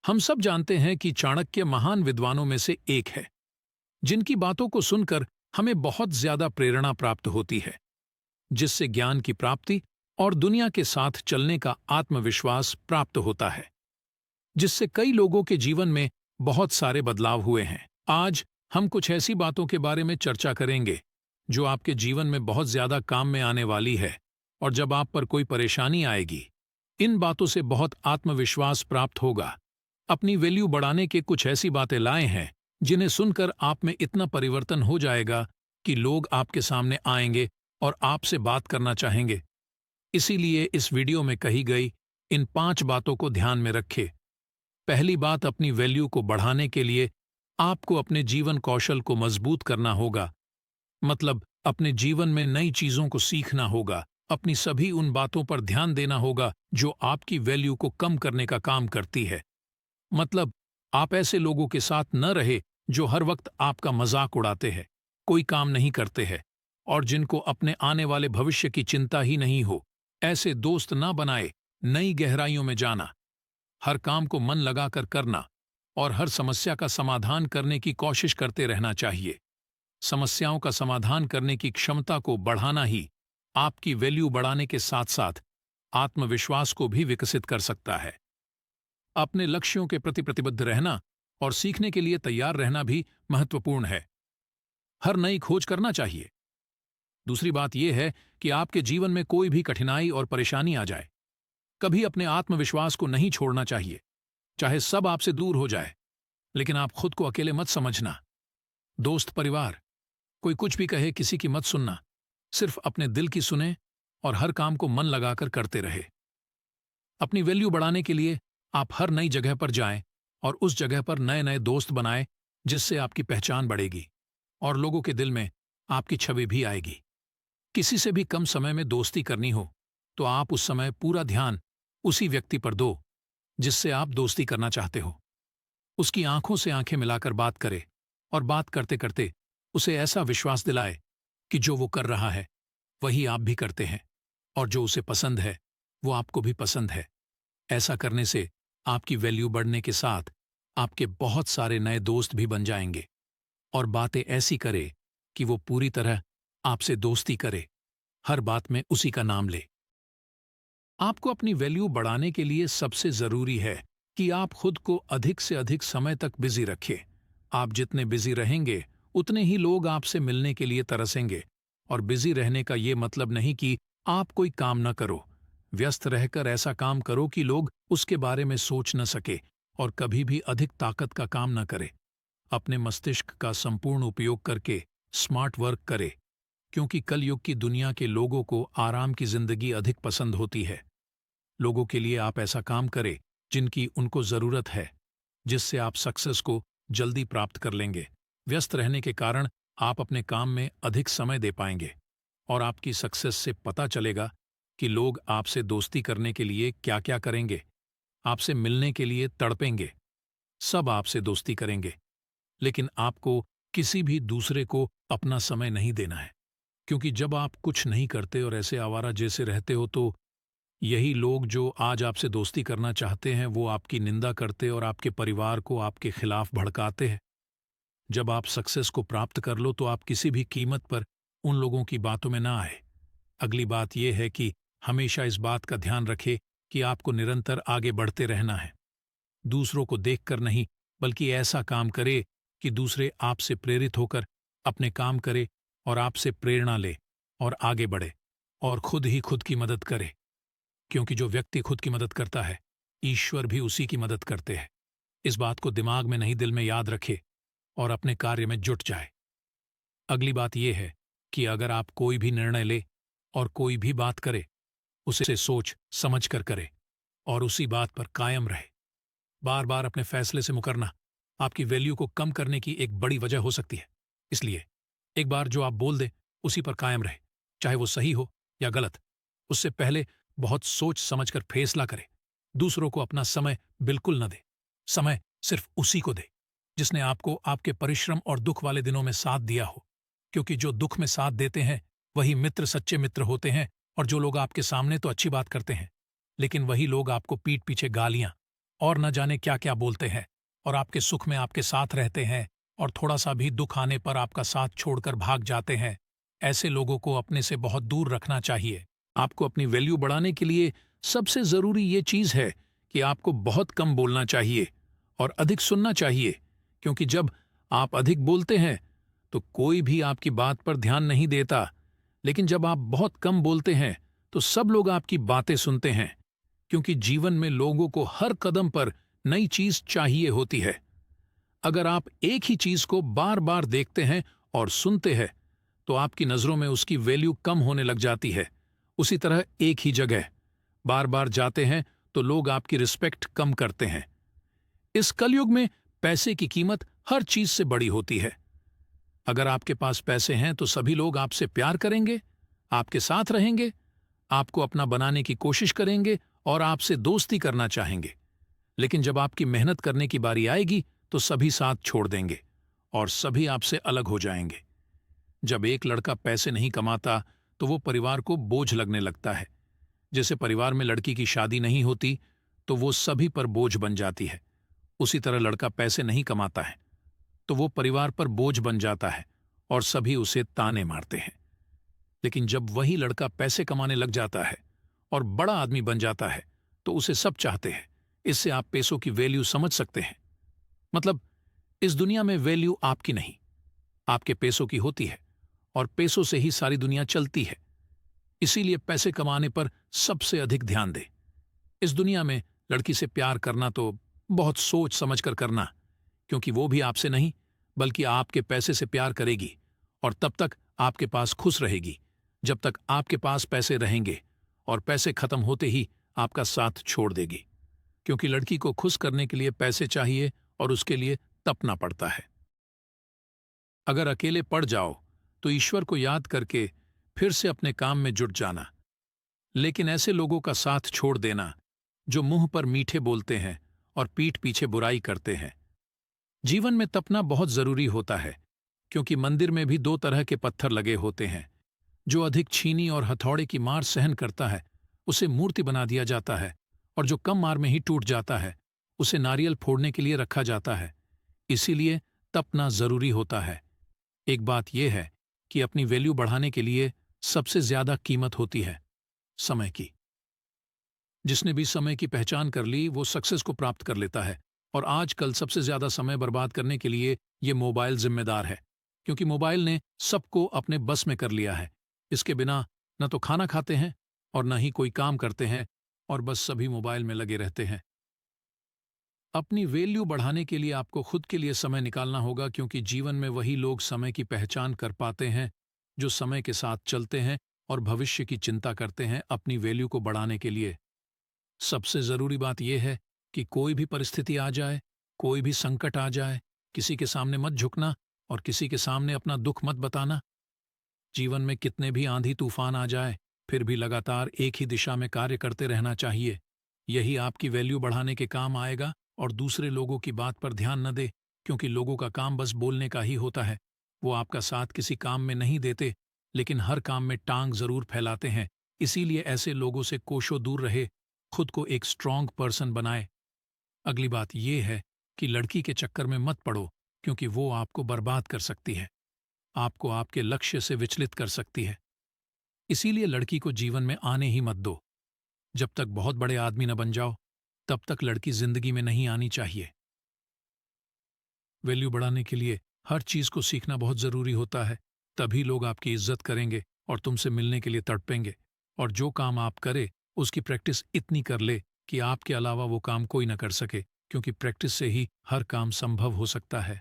हम सब जानते हैं कि चाणक्य महान विद्वानों में से एक है, जिनकी बातों को सुनकर हमें बहुत ज्यादा प्रेरणा प्राप्त होती है, जिससे ज्ञान की प्राप्ति और दुनिया के साथ चलने का आत्मविश्वास प्राप्त होता है, जिससे कई लोगों के जीवन में बहुत सारे बदलाव हुए हैं। आज हम कुछ ऐसी बातों के बारे में चर्चा करेंगे जो आपके जीवन में बहुत ज्यादा काम में आने वाली है, और जब आप पर कोई परेशानी आएगी, इन बातों से बहुत आत्मविश्वास प्राप्त होगा। अपनी वैल्यू बढ़ाने के कुछ ऐसी बातें लाए हैं जिन्हें सुनकर आप में इतना परिवर्तन हो जाएगा कि लोग आपके सामने आएंगे और आपसे बात करना चाहेंगे। इसीलिए इस वीडियो में कही गई इन 5 बातों को ध्यान में रखें। पहली बात, अपनी वैल्यू को बढ़ाने के लिए आपको अपने जीवन कौशल को मजबूत करना होगा। मतलब अपने जीवन में नई चीजों को सीखना होगा, अपनी सभी उन बातों पर ध्यान देना होगा जो आपकी वैल्यू को कम करने का काम करती है। मतलब आप ऐसे लोगों के साथ न रहे जो हर वक्त आपका मजाक उड़ाते हैं, कोई काम नहीं करते हैं और जिनको अपने आने वाले भविष्य की चिंता ही नहीं हो। ऐसे दोस्त ना बनाए। नई गहराइयों में जाना, हर काम को मन लगाकर करना और हर समस्या का समाधान करने की कोशिश करते रहना चाहिए। समस्याओं का समाधान करने की क्षमता को बढ़ाना ही आपकी वैल्यू बढ़ाने के साथ साथ आत्मविश्वास को भी विकसित कर सकता है। अपने लक्ष्यों के प्रति प्रतिबद्ध रहना और सीखने के लिए तैयार रहना भी महत्वपूर्ण है। हर नई खोज करना चाहिए। दूसरी बात यह है कि आपके जीवन में कोई भी कठिनाई और परेशानी आ जाए, कभी अपने आत्मविश्वास को नहीं छोड़ना चाहिए। चाहे सब आपसे दूर हो जाए, लेकिन आप खुद को अकेले मत समझना। दोस्त, परिवार, कोई कुछ भी कहे, किसी की मत सुनना। सिर्फ अपने दिल की सुने और हर काम को मन लगाकर करते रहे। अपनी वैल्यू बढ़ाने के लिए आप हर नई जगह पर जाएं और उस जगह पर नए नए दोस्त बनाएं, जिससे आपकी पहचान बढ़ेगी और लोगों के दिल में आपकी छवि भी आएगी। किसी से भी कम समय में दोस्ती करनी हो तो आप उस समय पूरा ध्यान उसी व्यक्ति पर दो जिससे आप दोस्ती करना चाहते हो। उसकी आंखों से आंखें मिलाकर बात करें और बात करते करते उसे ऐसा विश्वास दिलाए कि जो वो कर रहा है वही आप भी करते हैं, और जो उसे पसंद है वो आपको भी पसंद है। ऐसा करने से आपकी वैल्यू बढ़ने के साथ आपके बहुत सारे नए दोस्त भी बन जाएंगे और बातें ऐसी करे कि वो पूरी तरह आपसे दोस्ती करे, हर बात में उसी का नाम ले। आपको अपनी वैल्यू बढ़ाने के लिए सबसे जरूरी है कि आप खुद को अधिक से अधिक समय तक बिजी रखें। आप जितने बिजी रहेंगे उतने ही लोग आपसे मिलने के लिए तरसेंगे। और बिजी रहने का ये मतलब नहीं कि आप कोई काम न करो। व्यस्त रहकर ऐसा काम करो कि लोग उसके बारे में सोच न सके और कभी भी अधिक ताकत का काम न करे। अपने मस्तिष्क का संपूर्ण उपयोग करके स्मार्ट वर्क करे, क्योंकि कल युग की दुनिया के लोगों को आराम की जिंदगी अधिक पसंद होती है। लोगों के लिए आप ऐसा काम करें जिनकी उनको जरूरत है, जिससे आप सक्सेस को जल्दी प्राप्त कर लेंगे। व्यस्त रहने के कारण आप अपने काम में अधिक समय दे पाएंगे और आपकी सक्सेस से पता चलेगा कि लोग आपसे दोस्ती करने के लिए क्या क्या करेंगे। आपसे मिलने के लिए तड़पेंगे, सब आपसे दोस्ती करेंगे, लेकिन आपको किसी भी दूसरे को अपना समय नहीं देना है। क्योंकि जब आप कुछ नहीं करते और ऐसे आवारा जैसे रहते हो तो यही लोग जो आज आपसे दोस्ती करना चाहते हैं वो आपकी निंदा करते और आपके परिवार को आपके खिलाफ भड़काते हैं। जब आप सक्सेस को प्राप्त कर लो तो आप किसी भी कीमत पर उन लोगों की बातों में ना आए। अगली बात यह है कि हमेशा इस बात का ध्यान रखें कि आपको निरंतर आगे बढ़ते रहना है। दूसरों को देखकर नहीं, बल्कि ऐसा काम करे कि दूसरे आपसे प्रेरित होकर अपने काम करे और आपसे प्रेरणा ले और आगे बढ़े और खुद ही खुद की मदद करे। क्योंकि जो व्यक्ति खुद की मदद करता है, ईश्वर भी उसी की मदद करते हैं। इस बात को दिमाग में नहीं, दिल में याद रखे और अपने कार्य में जुट जाए। अगली बात यह है कि अगर आप कोई भी निर्णय ले और कोई भी बात करे, उसे सोच समझ कर करे और उसी बात पर कायम रहे। बार बार अपने फैसले से मुकरना आपकी वैल्यू को कम करने की एक बड़ी वजह हो सकती है। इसलिए एक बार जो आप बोल दें उसी पर कायम रहे, चाहे वो सही हो या गलत। उससे पहले बहुत सोच समझ कर फैसला करें। दूसरों को अपना समय बिल्कुल न दे। समय सिर्फ उसी को दे जिसने आपको आपके परिश्रम और दुख वाले दिनों में साथ दिया हो। क्योंकि जो दुख में साथ देते हैं वही मित्र, सच्चे मित्र होते हैं। और जो लोग आपके सामने तो अच्छी बात करते हैं, लेकिन वही लोग आपको पीठ पीछे गालियां और न जाने क्या क्या बोलते हैं और आपके सुख में आपके साथ रहते हैं और थोड़ा सा भी दुख आने पर आपका साथ छोड़कर भाग जाते हैं। ऐसे लोगों को अपने से बहुत दूर रखना चाहिए। आपको अपनी वैल्यू बढ़ाने के लिए सबसे जरूरी ये चीज है कि आपको बहुत कम बोलना चाहिए और अधिक सुनना चाहिए, क्योंकि जब आप अधिक बोलते हैं तो कोई भी आपकी बात पर ध्यान नहीं देता, लेकिन जब आप बहुत कम बोलते हैं तो सब लोग आपकी बातें सुनते हैं, क्योंकि जीवन में लोगों को हर कदम पर नई चीज चाहिए होती है। अगर आप एक ही चीज को बार बार देखते हैं और सुनते हैं तो आपकी नजरों में उसकी वैल्यू कम होने लग जाती है। उसी तरह एक ही जगह बार बार जाते हैं तो लोग आपकी रिस्पेक्ट कम करते हैं। इस कलयुग में पैसे की कीमत हर चीज से बड़ी होती है। अगर आपके पास पैसे हैं तो सभी लोग आपसे प्यार करेंगे, आपके साथ रहेंगे, आपको अपना बनाने की कोशिश करेंगे और आपसे दोस्ती करना चाहेंगे। लेकिन जब आपकी मेहनत करने की बारी आएगी तो सभी साथ छोड़ देंगे और सभी आपसे अलग हो जाएंगे। जब एक लड़का पैसे नहीं कमाता तो वो परिवार को बोझ लगने लगता है। जैसे परिवार में लड़की की शादी नहीं होती तो वो सभी पर बोझ बन जाती है, उसी तरह लड़का पैसे नहीं कमाता है तो वो परिवार पर बोझ बन जाता है और सभी उसे ताने मारते हैं। लेकिन जब वही लड़का पैसे कमाने लग जाता है और बड़ा आदमी बन जाता है तो उसे सब चाहते हैं। इससे आप पैसों की वैल्यू समझ सकते हैं। मतलब इस दुनिया में वैल्यू आपकी नहीं, आपके पैसों की होती है और पैसों से ही सारी दुनिया चलती है। इसीलिए पैसे कमाने पर सबसे अधिक ध्यान दें। इस दुनिया में लड़की से प्यार करना तो बहुत सोच समझ कर करना, क्योंकि वो भी आपसे नहीं बल्कि आपके पैसे से प्यार करेगी और तब तक आपके पास खुश रहेगी जब तक आपके पास पैसे रहेंगे, और पैसे खत्म होते ही आपका साथ छोड़ देगी, क्योंकि लड़की को खुश करने के लिए पैसे चाहिए और उसके लिए तपना पड़ता है। अगर अकेले पड़ जाओ तो ईश्वर को याद करके फिर से अपने काम में जुट जाना, लेकिन ऐसे लोगों का साथ छोड़ देना जो मुंह पर मीठे बोलते हैं और पीठ पीछे बुराई करते हैं। जीवन में तपना बहुत जरूरी होता है, क्योंकि मंदिर में भी दो तरह के पत्थर लगे होते हैं। जो अधिक छीनी और हथौड़े की मार सहन करता है उसे मूर्ति बना दिया जाता है, और जो कम मार में ही टूट जाता है उसे नारियल फोड़ने के लिए रखा जाता है। इसीलिए तपना जरूरी होता है। एक बात यह है कि अपनी वैल्यू बढ़ाने के लिए सबसे ज्यादा कीमत होती है समय की। जिसने भी समय की पहचान कर ली वो सक्सेस को प्राप्त कर लेता है, और आजकल सबसे ज्यादा समय बर्बाद करने के लिए ये मोबाइल जिम्मेदार है, क्योंकि मोबाइल ने सबको अपने बस में कर लिया है। इसके बिना न तो खाना खाते हैं और न ही कोई काम करते हैं, और बस सभी मोबाइल में लगे रहते हैं। अपनी वैल्यू बढ़ाने के लिए आपको खुद के लिए समय निकालना होगा, क्योंकि जीवन में वही लोग समय की पहचान कर पाते हैं जो समय के साथ चलते हैं और भविष्य की चिंता करते हैं अपनी वैल्यू को बढ़ाने के लिए। सबसे जरूरी बात यह है कि कोई भी परिस्थिति आ जाए, कोई भी संकट आ जाए, किसी के सामने मत झुकना और किसी के सामने अपना दुख मत बताना। जीवन में कितने भी आंधी तूफान आ जाए फिर भी लगातार एक ही दिशा में कार्य करते रहना चाहिए। यही आपकी वैल्यू बढ़ाने के काम आएगा। और दूसरे लोगों की बात पर ध्यान न दे, क्योंकि लोगों का काम बस बोलने का ही होता है। वो आपका साथ किसी काम में नहीं देते, लेकिन हर काम में टांग जरूर फैलाते हैं। इसीलिए ऐसे लोगों से कोसों दूर रहे, खुद को एक स्ट्रांग पर्सन बनाए। अगली बात यह है कि लड़की के चक्कर में मत पड़ो, क्योंकि वो आपको बर्बाद कर सकती है, आपको आपके लक्ष्य से विचलित कर सकती है। इसीलिए लड़की को जीवन में आने ही मत दो। जब तक बहुत बड़े आदमी न बन जाओ तब तक लड़की जिंदगी में नहीं आनी चाहिए। वैल्यू बढ़ाने के लिए हर चीज को सीखना बहुत जरूरी होता है, तभी लोग आपकी इज्जत करेंगे और तुमसे मिलने के लिए तड़पेंगे। और जो काम आप करे उसकी प्रैक्टिस इतनी कर ले कि आपके अलावा वो काम कोई न कर सके, क्योंकि प्रैक्टिस से ही हर काम संभव हो सकता है।